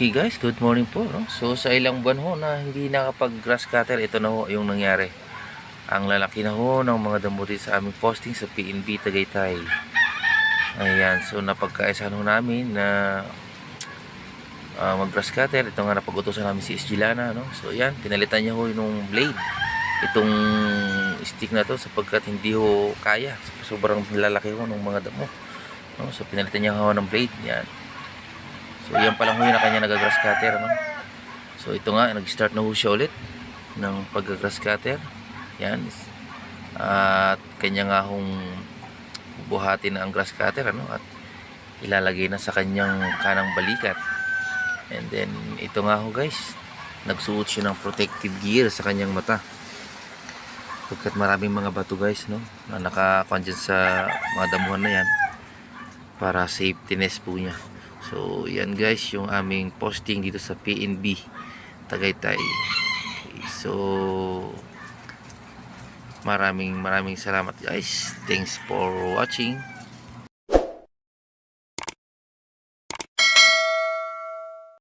Okay guys, good morning po. No? So sa ilang buwan ho na hindi nakapag grass cutter, ito na ho yung nangyari. Ang lalaki na ho ng mga damo dito sa aming posting sa PNB Tagaytay. Ayan, so napagkaisahan ho namin na mag grass cutter. Ito nga napag-utosan namin si SG Lana. No? So ayan, pinalitan niya ho yung blade. Itong stick na to sapagkat hindi ho kaya. Sobrang lalaki ho ng mga damo. No? So pinalitan niya ho ng blade. Yan. So yan pa lang ho yung na kanya nag-grass cutter, no? So ito nga, nag-start na ho siya ulit ng pag-grass cutter. Yan. At kanya nga hong bubuhatin na ang grass cutter, ano? At ilalagay na sa kanyang kanang balikat. And then ito nga ho guys, nagsuot siya ng protective gear sa kanyang mata. Pagkat maraming mga bato guys, no? Na nakakuan dyan sa mga damuhan na yan para safetyness po niya. So yan guys yung aming posting dito sa PNB Tagaytay. Okay, so maraming salamat guys. Thanks for watching.